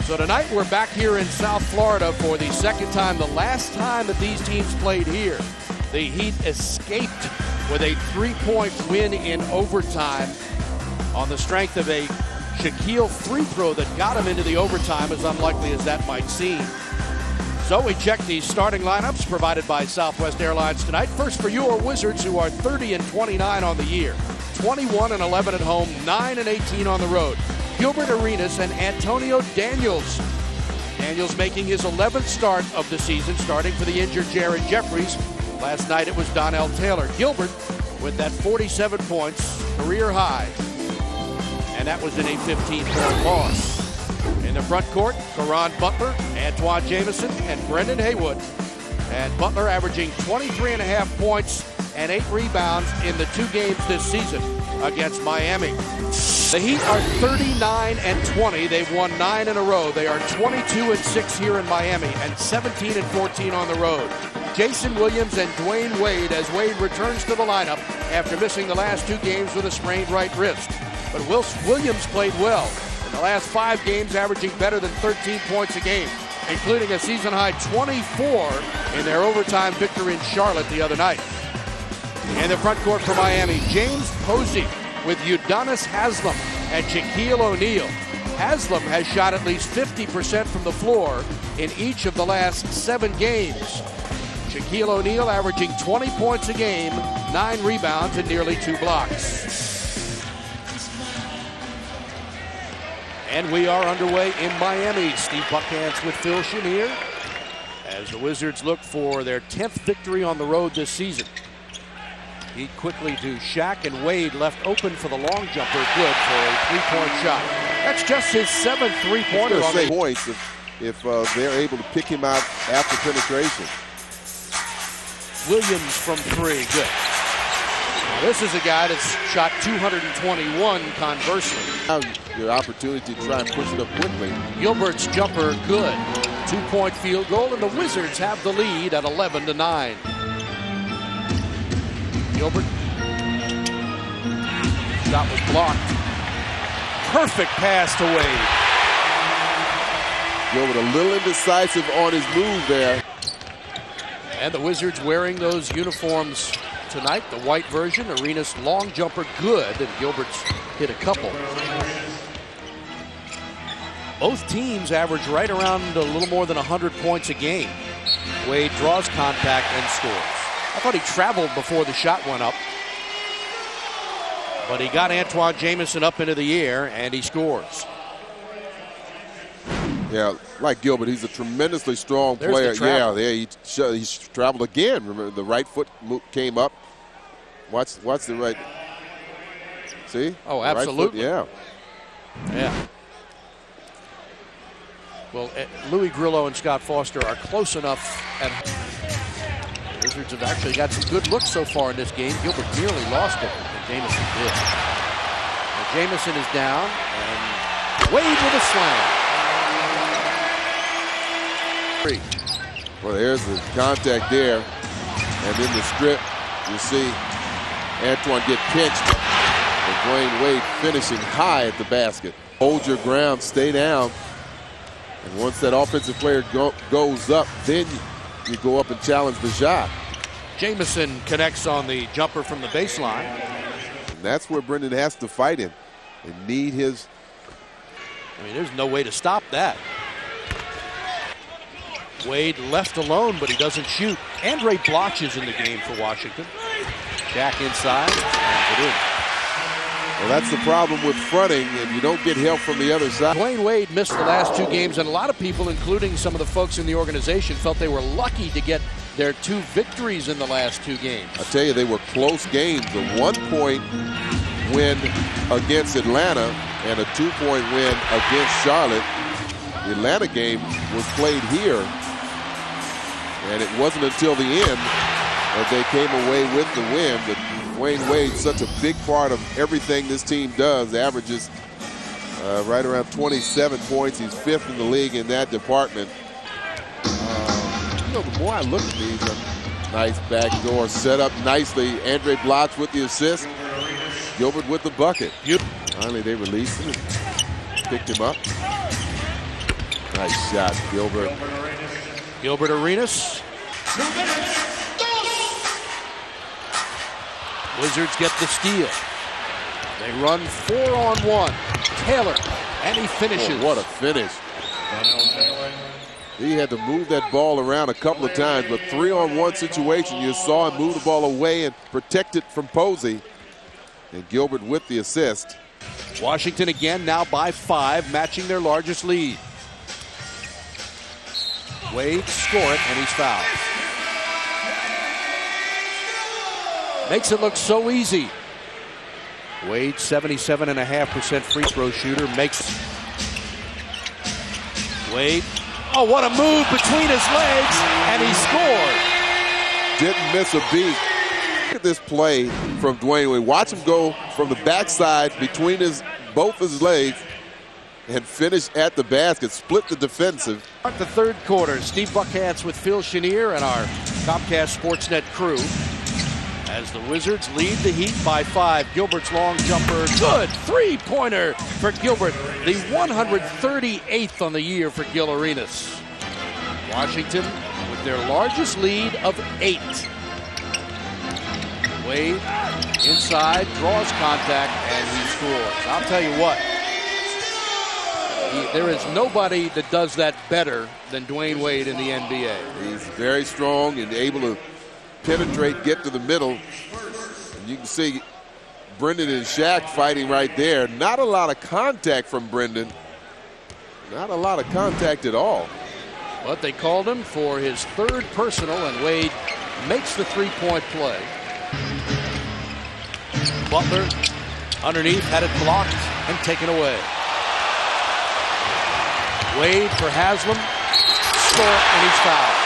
So tonight we're back here in South Florida for the second time. The last time that these teams played here, the Heat escaped with a 3-point win in overtime on the strength of a Shaquille free throw that got him into the overtime, as unlikely as that might seem. So we check the starting lineups provided by Southwest Airlines tonight. First for your Wizards, who are 30-29 on the year, 21-11 at home, 9-18 on the road. Gilbert Arenas and Antonio Daniels. Daniels making his 11th start of the season, starting for the injured Jared Jeffries. Last night it was Donnell Taylor. Gilbert with that 47 points, career high. And that was in a 15-point loss. In the front court, Caron Butler, Antoine Jamison, and Brendan Haywood. And Butler averaging 23.5 points and 8 rebounds in the 2 games this season against Miami. The Heat are 39-20. They've won 9 in a row. They are 22-6 here in Miami and 17-14 on the road. Jason Williams and Dwyane Wade as Wade returns to the lineup after missing the last 2 games with a sprained right wrist. But Williams played well in the last 5 games, averaging better than 13 points a game, including a season-high 24 in their overtime victory in Charlotte the other night. In the front court for Miami, James Posey with Udonis Haslem and Shaquille O'Neal. Haslem has shot at least 50% from the floor in each of the last 7 games. Shaquille O'Neal averaging 20 points a game, 9 rebounds, and nearly 2 blocks. And we are underway in Miami. Steve Buckhantz with Phil Chenier as the Wizards look for their 10th victory on the road this season. He quickly to Shaq, and Wade left open for the long jumper, good for a 3-point shot. That's just his 7th 3-pointer on the points if they're able to pick him out after penetration. Williams from 3, good. Now this is a guy that's shot 221 conversely. Now your opportunity to try and push it up quickly. Gilbert's jumper, good. 2-point field goal, and the Wizards have the lead at 11-9. Gilbert. Shot was blocked. Perfect pass to Wade. Gilbert a little indecisive on his move there. And the Wizards wearing those uniforms tonight, the white version. Arenas long jumper, good, and Gilbert's hit a couple. Both teams average right around a little more than 100 points a game. Wade draws contact and scores. I thought he traveled before the shot went up. But he got Antoine Jamison up into the air, and he scores. Yeah, like Gilbert, he's a tremendously strong player. Yeah, he traveled again. Remember, the right foot came up. Watch the right. See? Oh, absolutely. Right foot, yeah. Yeah. Well, Louis Grillo and Scott Foster are close enough at Wizards have actually got some good looks so far in this game. Gilbert nearly lost it, but Jamison did. Now Jamison is down, and Wade with a slam. Well, there's the contact there, and in the strip, you see Antoine get pinched, and Dwyane Wade finishing high at the basket. Hold your ground, stay down, and once that offensive player goes up, then you go up and challenge the shot. Jamison connects on the jumper from the baseline. And that's where Brendan has to fight him and need his. I mean, there's no way to stop that. Wade left alone, but he doesn't shoot. Andre Bloch is in the game for Washington. Shaq inside, and it in. Well, that's the problem with fronting, and you don't get help from the other side. Dwyane Wade missed the last 2 games, and a lot of people, including some of the folks in the organization, felt they were lucky to get their 2 victories in the last 2 games. I tell you, they were close games. A 1-point win against Atlanta and a 2-point win against Charlotte. The Atlanta game was played here, and it wasn't until the end that they came away with the win. But Dwyane Wade's such a big part of everything this team does. Averages right around 27 points. He's 5th in the league in that department. The more I look at these, nice backdoor set up nicely. Andre Bloch with the assist. Gilbert with the bucket. Finally, they released him and picked him up. Nice shot, Gilbert. Gilbert Arenas. Wizards get the steal. They run 4-on-1. Taylor, and he finishes. Oh, what a finish. He had to move that ball around a couple of times, but 3-on-1 situation, you saw him move the ball away and protect it from Posey. And Gilbert with the assist. Washington again now by 5, matching their largest lead. Wade score it, and he's fouled. Makes it look so easy. Wade, 77.5% free throw shooter, makes Wade. Oh, what a move between his legs, and he scored. Didn't miss a beat. Look at this play from Dwyane Wade. Watch him go from the backside between both his legs and finish at the basket, split the defensive. The third quarter, Steve Buckhantz with Phil Chenier and our Comcast Sportsnet crew. As the Wizards lead the Heat by 5. Gilbert's long jumper, good three-pointer for Gilbert. The 138th on the year for Gil Arenas. Washington with their largest lead of 8. Wade inside, draws contact, and he scores. I'll tell you what, there is nobody that does that better than Dwyane Wade in the NBA. He's very strong and able to penetrate, get to the middle. And you can see Brendan and Shaq fighting right there. Not a lot of contact from Brendan. Not a lot of contact at all. But they called him for his third personal, and Wade makes the three-point play. Butler underneath, had it blocked and taken away. Wade for Haslam, score, and he's fouled.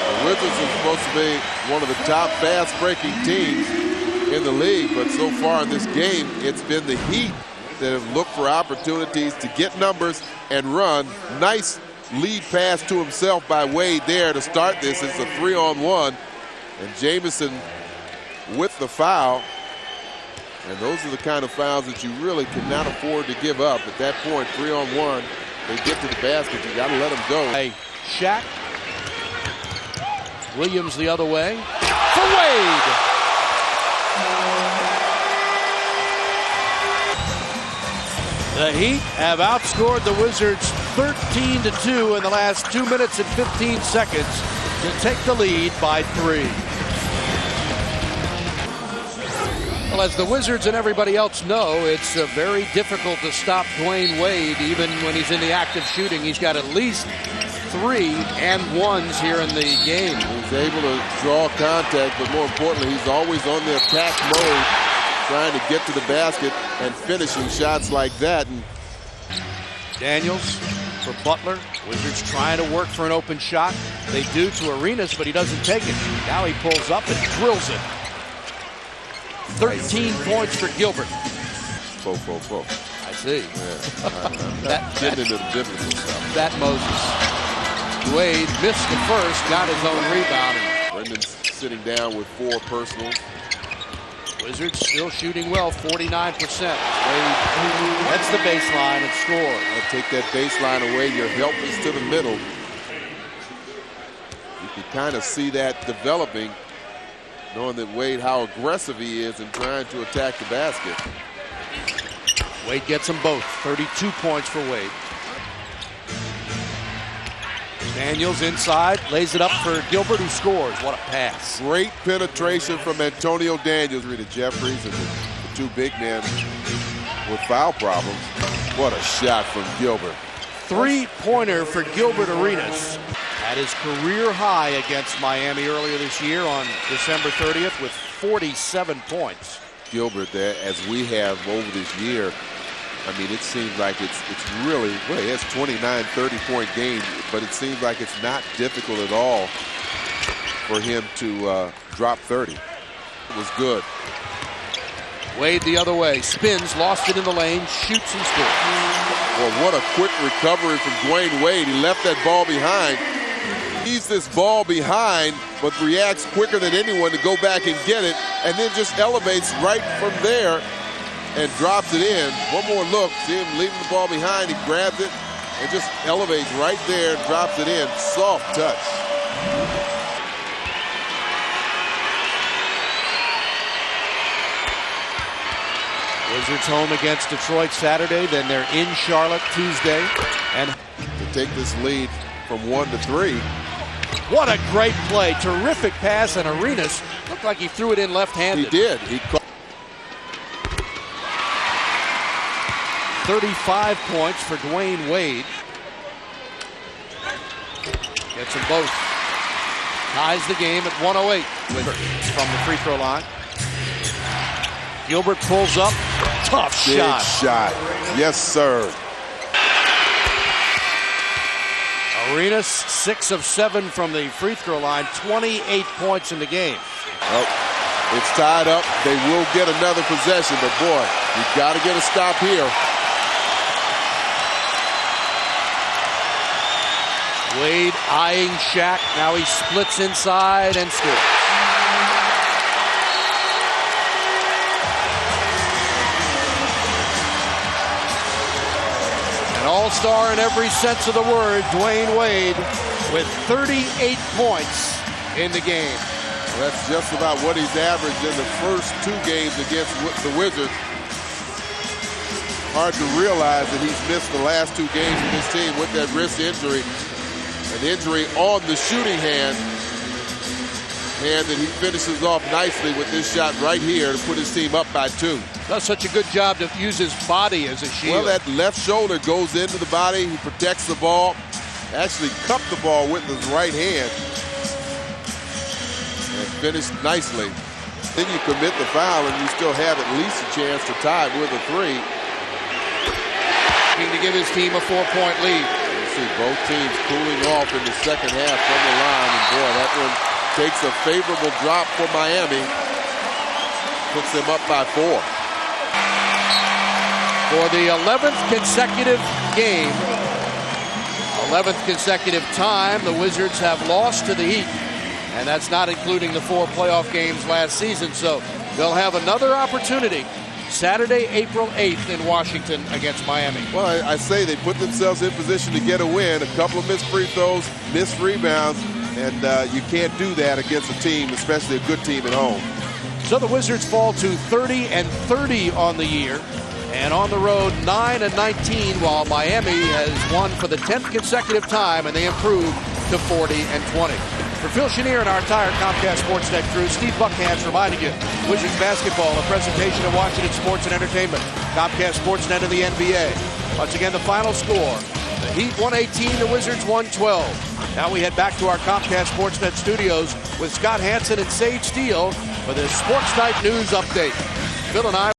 The Wizards are supposed to be one of the top fast-breaking teams in the league, but so far in this game, it's been the Heat that have looked for opportunities to get numbers and run. Nice lead pass to himself by Wade there to start this. It's a 3-on-1, and Jamison with the foul. And those are the kind of fouls that you really cannot afford to give up. At that point, 3-on-1, they get to the basket. You got to let them go. Hey, Shaq. Williams the other way for Wade. The Heat have outscored the Wizards 13-2 in the last 2 minutes and 15 seconds to take the lead by 3. Well, as the Wizards and everybody else know, it's very difficult to stop Dwyane Wade. Even when he's in the act of shooting, he's got at least 3 and 1s here in the game. He's able to draw contact, but more importantly, he's always on the attack mode, trying to get to the basket and finishing shots like that. And Daniels for Butler. Wizards trying to work for an open shot. They do to Arenas, but he doesn't take it. Now he pulls up and drills it. 13 points for Gilbert. I see. Yeah. Getting into the biblical stuff. That Moses. Wade missed the first, got his own rebound. Brendan's sitting down with 4 personals. Wizards still shooting well, 49%. Wade gets the baseline and scores. I'll take that baseline away. Your help is to the middle. You can kind of see that developing, knowing that Wade, how aggressive he is in trying to attack the basket. Wade gets them both. 32 points for Wade. Daniels inside, lays it up for Gilbert, who scores. What a pass. Great penetration from Antonio Daniels. Rita Jeffries and the 2 big men with foul problems. What a shot from Gilbert. 3-pointer for Gilbert Arenas. Had his career high against Miami earlier this year on December 30th with 47 points. Gilbert, there, as we have over this year, I mean, it seems like it's really, well, he has 29, 30-point games, but it seems like it's not difficult at all for him to drop 30. It was good. Wade the other way, spins, lost it in the lane, shoots and scores. Well, what a quick recovery from Dwyane Wade. He left that ball behind. Leaves this ball behind, but reacts quicker than anyone to go back and get it, and then just elevates right from there and drops it in. One more look, see him leaving the ball behind. He grabs it and just elevates right there and drops it in. Soft touch. Wizards home against Detroit Saturday, then they're in Charlotte Tuesday. And to take this lead from 1 to 3. What a great play. Terrific pass, and Arenas looked like he threw it in left-handed. He did. He caught 35 points for Dwyane Wade. Gets them both. Ties the game at 108. From the free throw line. Gilbert pulls up. Tough big shot. Yes, sir. Arenas 6 of 7 from the free throw line. 28 points in the game. Oh, it's tied up. They will get another possession, but boy, you got to get a stop here. Wade eyeing Shaq. Now he splits inside and scores. An all-star in every sense of the word, Dwyane Wade, with 38 points in the game. Well, that's just about what he's averaged in the first 2 games against the Wizards. Hard to realize that he's missed the last 2 games with his team with that wrist injury. An injury on the shooting hand that he finishes off nicely with this shot right here to put his team up by 2. Does such a good job to use his body as a shield. Well, that left shoulder goes into the body. He protects the ball. Actually cupped the ball with his right hand. And finished nicely. Then you commit the foul and you still have at least a chance to tie it with a 3. To give his team a 4-point lead. You see both teams cooling off in the second half from the line. And boy, that one takes a favorable drop for Miami. Puts them up by 4. For the 11th consecutive game, 11th consecutive time, the Wizards have lost to the Heat. And that's not including the 4 playoff games last season. So they'll have another opportunity Saturday, April 8th in Washington against Miami. Well, I say they put themselves in position to get a win. A couple of missed free throws, missed rebounds, and you can't do that against a team, especially a good team at home. So the Wizards fall to 30-30 on the year, and on the road 9-19, while Miami has won for the 10th consecutive time, and they improved to 40-20. For Phil Chenier and our entire Comcast Sportsnet crew, Steve Buckhantz reminding you, Wizards basketball, a presentation of Washington Sports and Entertainment, Comcast Sportsnet and the NBA. Once again, the final score, the Heat 118, the Wizards 112. Now we head back to our Comcast Sportsnet studios with Scott Hansen and Sage Steele for the Sports Night News Update. Phil and I